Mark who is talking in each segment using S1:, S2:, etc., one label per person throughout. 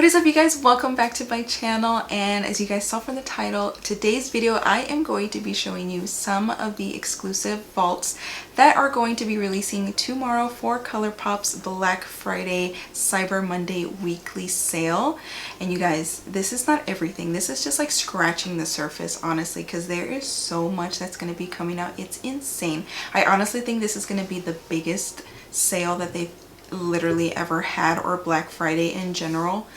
S1: What is up, you guys? Welcome back to my channel, and as you guys saw from the title, today's video I am going to be showing you some of the exclusive vaults that are going to be releasing tomorrow for Colourpop's Black Friday Cyber Monday weekly sale. And you guys, this is not everything. This is just like scratching the surface, honestly, because there is so much that's going to be coming out. It's insane. I honestly think this is going to be the biggest sale that they've literally ever had, or Black Friday in general,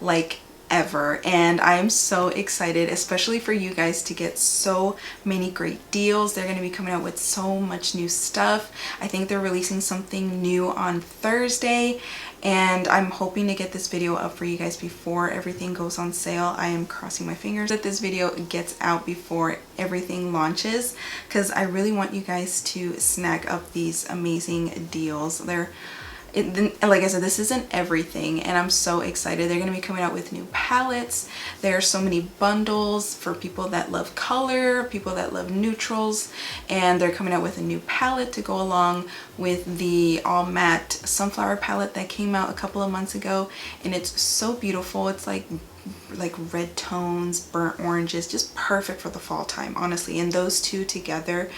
S1: like ever. And I'm so excited, especially for you guys, to get so many great deals. They're going to be coming out with so much new stuff. I think they're releasing something new on Thursday, and I'm hoping to get this video up for you guys before everything goes on sale. I am crossing my fingers that this video gets out before everything launches, because I really want you guys to snag up these amazing deals. Like I said, this isn't everything, and I'm so excited. They're going to be coming out with new palettes. There are so many bundles for people that love color, people that love neutrals, and they're coming out with a new palette to go along with the all matte sunflower palette that came out a couple of months ago, and it's so beautiful. It's like red tones, burnt oranges, just perfect for the fall time, honestly. And those two together,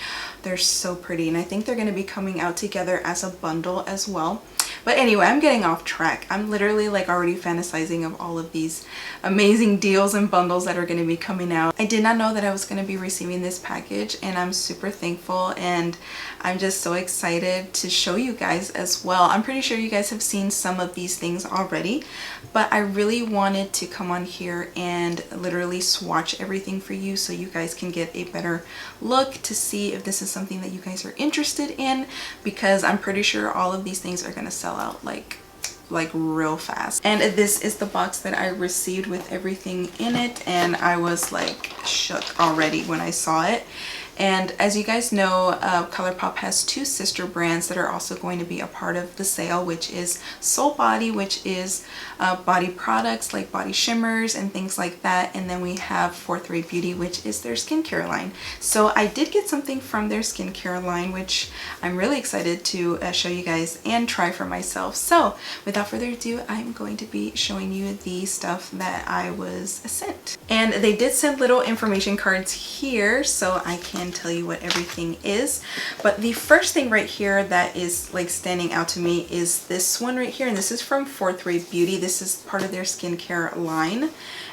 S1: they're so pretty, and I think they're going to be coming out together as a bundle as well. But anyway, I'm getting off track. I'm literally like already fantasizing of all of these amazing deals and bundles that are going to be coming out. I did not know that I was going to be receiving this package, and I'm super thankful, and I'm just so excited to show you guys as well. I'm pretty sure you guys have seen some of these things already, but I really wanted to come on here and literally swatch everything for you so you guys can get a better look to see if this is something that you guys are interested in, because I'm pretty sure all of these things are going to sell out like real fast. And this is the box that I received with everything in it, and I was like shook already when I saw it. And as you guys know, Colourpop has two sister brands that are also going to be a part of the sale, which is Soul Body, which is body products like body shimmers and things like that. And then we have 43 Beauty, which is their skincare line. So I did get something from their skincare line, which I'm really excited to show you guys and try for myself. So without further ado, I'm going to be showing you the stuff that I was sent. And they did send little information cards here, so I can tell you what everything is. But the first thing right here that is like standing out to me is this one right here, and this is from 43 Beauty. This is part of their skincare line,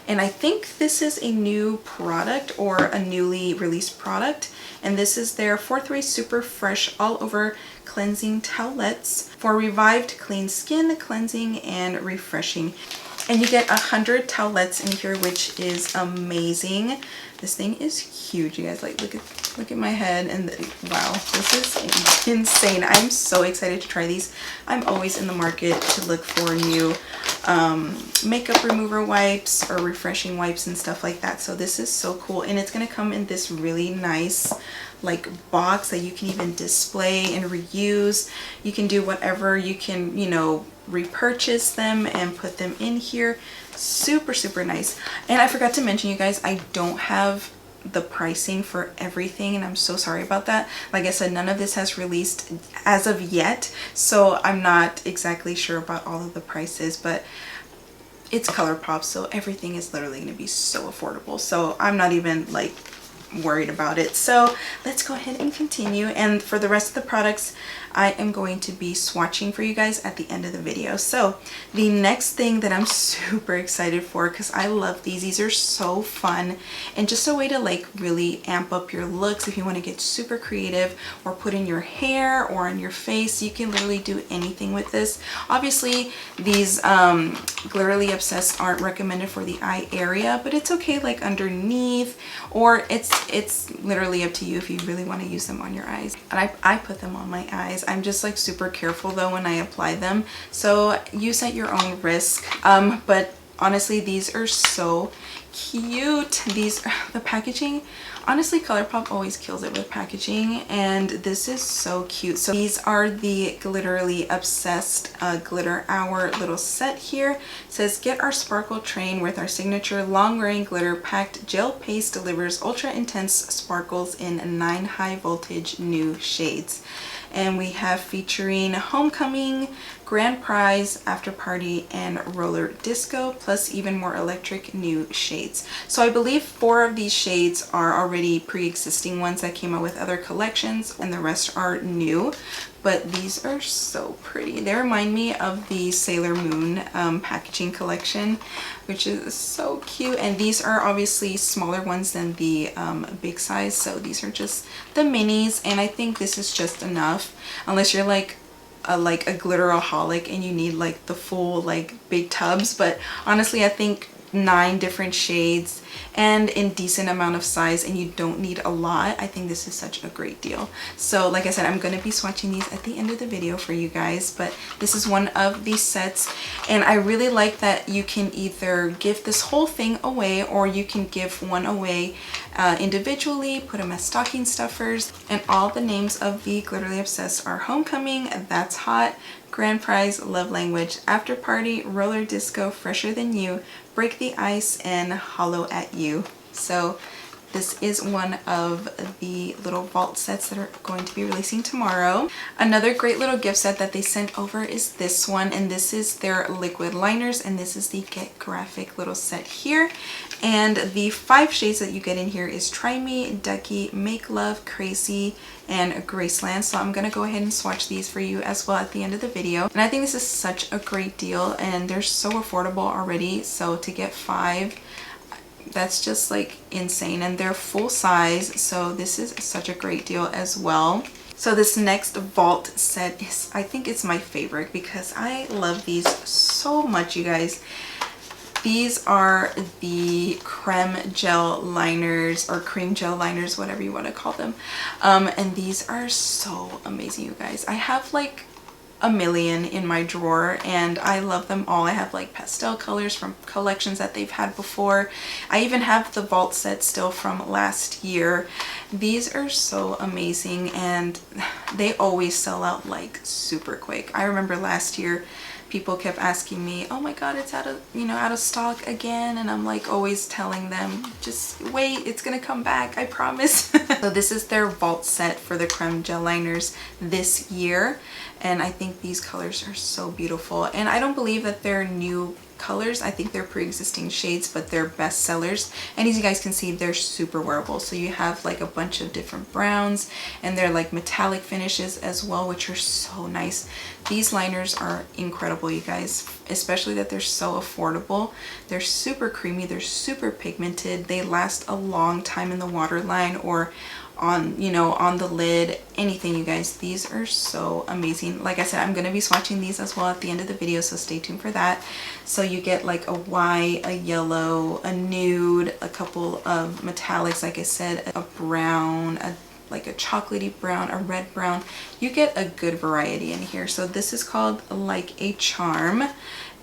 S1: and I think this is a new product or a newly released product, and this is their 43 Super Fresh All Over Cleansing Towelettes for revived clean skin, cleansing and refreshing. And you get 100 towelettes in here, which is amazing. This thing is huge, you guys. Like, look at my head, and wow, this is insane. I'm so excited to try these. I'm always in the market to look for new makeup remover wipes or refreshing wipes and stuff like that. So this is so cool, and it's gonna come in this really nice like box that you can even display and reuse. You can do whatever. You can, you know, repurchase them and put them in here. Super nice. And I forgot to mention, you guys, I don't have the pricing for everything, and I'm so sorry about that. Like I said, none of this has released as of yet, so I'm not exactly sure about all of the prices, but it's Colourpop, so everything is literally going to be so affordable, so I'm not even like worried about it. So let's go ahead and continue, and for the rest of the products I am going to be swatching for you guys at the end of the video. So the next thing that I'm super excited for, because I love these are so fun and just a way to like really amp up your looks. If you want to get super creative or put in your hair or on your face, you can literally do anything with this. Obviously these Glitterly Obsessed aren't recommended for the eye area, but it's okay like underneath, or it's literally up to you if you really want to use them on your eyes. And I put them on my eyes. I'm just like super careful though when I apply them, so use at your own risk. But honestly, these are so cute. The packaging, honestly, Colourpop always kills it with packaging, and this is so cute. So these are the Glitterly Obsessed Glitter Hour little set here. It says, get our sparkle train with our signature long-wearing glitter packed gel paste delivers ultra intense sparkles in 9 high voltage new shades. And we have featuring Homecoming, Grand Prize, After Party, and Roller Disco, plus even more electric new shades. So I believe 4 of these shades are already pre-existing ones that came out with other collections, and the rest are new. But these are so pretty. They remind me of the Sailor Moon packaging collection, which is so cute. And these are obviously smaller ones than the big size, so these are just the minis, and I think this is just enough, unless you're like a glitteraholic and you need like the full like big tubs. But honestly, I think 9 different shades and in decent amount of size, and you don't need a lot. I think this is such a great deal. So like I said, I'm going to be swatching these at the end of the video for you guys, but this is one of these sets, and I really like that you can either give this whole thing away, or you can give one away individually, put them as stocking stuffers. And all the names of the Glitterly Obsessed are Homecoming, That's Hot, Grand Prize, Love Language, After Party, Roller Disco, Fresher Than You, Break the Ice, and Hollow at You. So this is one of the little vault sets that are going to be releasing tomorrow. Another great little gift set that they sent over is this one, and this is their liquid liners, and this is the Get Graphic little set here. And the 5 shades that you get in here is Try Me, Ducky, Make Love, Crazy, and Graceland. So I'm gonna go ahead and swatch these for you as well at the end of the video. And I think this is such a great deal, and they're so affordable already. So to get 5, that's just like insane, and they're full size, so this is such a great deal as well. So this next vault set is, I think it's my favorite because I love these so much, you guys. These are the Creme Gel Liners, or Cream Gel Liners, whatever you want to call them. And these are so amazing, you guys. I have like a million in my drawer, and I love them all. I have like pastel colors from collections that they've had before. I even have the vault set still from last year. These are so amazing, and they always sell out like super quick. I remember last year people kept asking me, oh my god, it's out of stock again, and I'm like always telling them, just wait, it's gonna come back, I promise. So this is their vault set for the Creme Gel Liners this year, and I think these colors are so beautiful. And I don't believe that they're new colors, I think they're pre-existing shades, but they're best sellers. And as you guys can see, they're super wearable. So you have like a bunch of different browns, and they're like metallic finishes as well, which are so nice. These liners are incredible, you guys, especially that they're so affordable. They're super creamy, they're super pigmented, they last a long time in the waterline or on, you know, on the lid, anything, you guys. These are so amazing. Like I said, I'm going to be swatching these as well at the end of the video, so stay tuned for that. So you get like a white, a yellow, a nude, a couple of metallics, like I said, a brown, like a chocolatey brown, a red brown. You get a good variety in here. So this is called Like a Charm,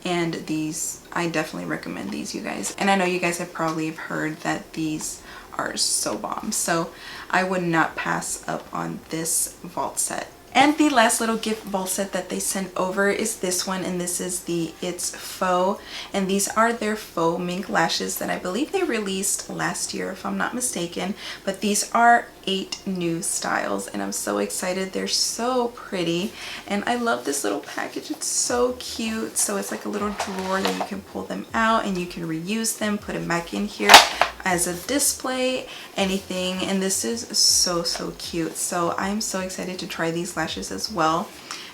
S1: and these, I definitely recommend these, you guys. And I know you guys have probably heard that these are so bomb, so I would not pass up on this vault set. And the last little gift vault set that they sent over is this one, and this is the It's Faux, and these are their faux mink lashes that I believe they released last year, if I'm not mistaken. But these are 8 new styles, and I'm so excited. They're so pretty, and I love this little package. It's so cute. So it's like a little drawer that you can pull them out, and you can reuse them, put them back in here as a display, anything. And this is so cute. So I'm so excited to try these lashes as well.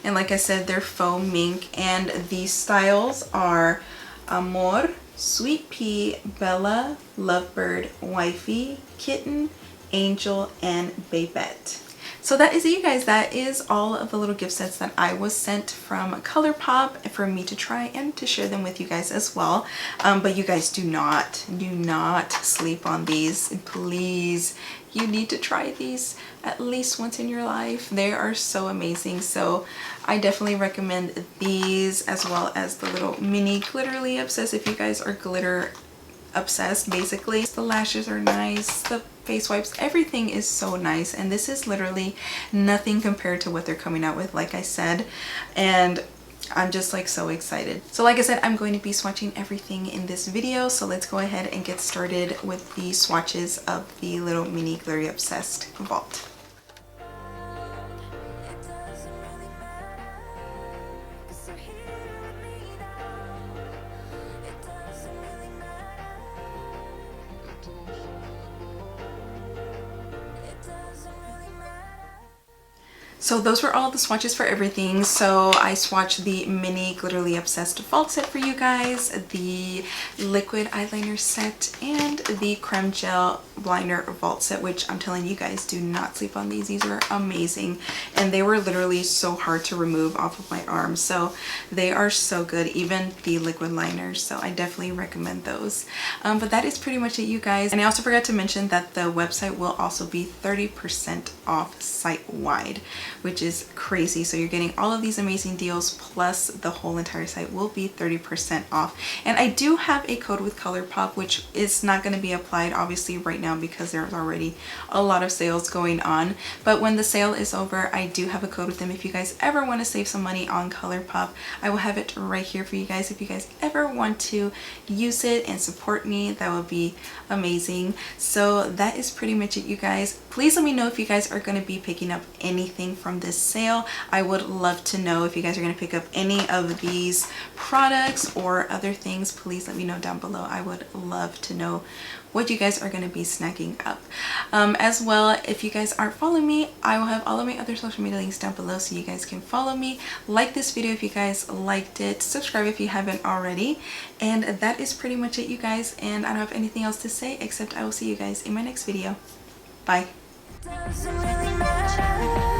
S1: And like I said, they're faux mink, and these styles are Amor, Sweet Pea, Bella, Lovebird, Wifey, Kitten, Angel, and Babette. So that is it, you guys. That is all of the little gift sets that I was sent from Colourpop for me to try and to share them with you guys as well. But you guys do not sleep on these, please. You need to try these at least once in your life. They are so amazing. So I definitely recommend these, as well as the little mini Glitterly Obsessed if you guys are glitter obsessed. Basically, the lashes are nice, the face wipes, everything is so nice, and this is literally nothing compared to what they're coming out with, like I said. And I'm just like so excited. So like I said, I'm going to be swatching everything in this video, so let's go ahead and get started with the swatches of the little mini Glitterly Obsessed vault. So those were all the swatches for everything. So I swatched the mini Glitterly Obsessed Vault set for you guys, the liquid eyeliner set, and the Creme Gel Liner Vault set, which I'm telling you guys, do not sleep on these. These are amazing, and they were literally so hard to remove off of my arm. So they are so good, even the liquid liners. So I definitely recommend those. But that is pretty much it, you guys. And I also forgot to mention that the website will also be 30% off site-wide, which is crazy. So you're getting all of these amazing deals, plus the whole entire site will be 30% off. And I do have a code with Colourpop, which is not going to be applied obviously right now because there's already a lot of sales going on. But when the sale is over, I do have a code with them. If you guys ever want to save some money on Colourpop, I will have it right here for you guys. If you guys ever want to use it and support me, that would be amazing. So that is pretty much it, you guys. Please let me know if you guys are going to be picking up anything from this sale. I would love to know if you guys are going to pick up any of these products or other things. Please let me know down below. I would love to know what you guys are going to be snacking up. As well, if you guys aren't following me, I will have all of my other social media links down below so you guys can follow me. Like this video if you guys liked it. Subscribe if you haven't already. And that is pretty much it, you guys. And I don't have anything else to say except I will see you guys in my next video. Bye. Doesn't really matter.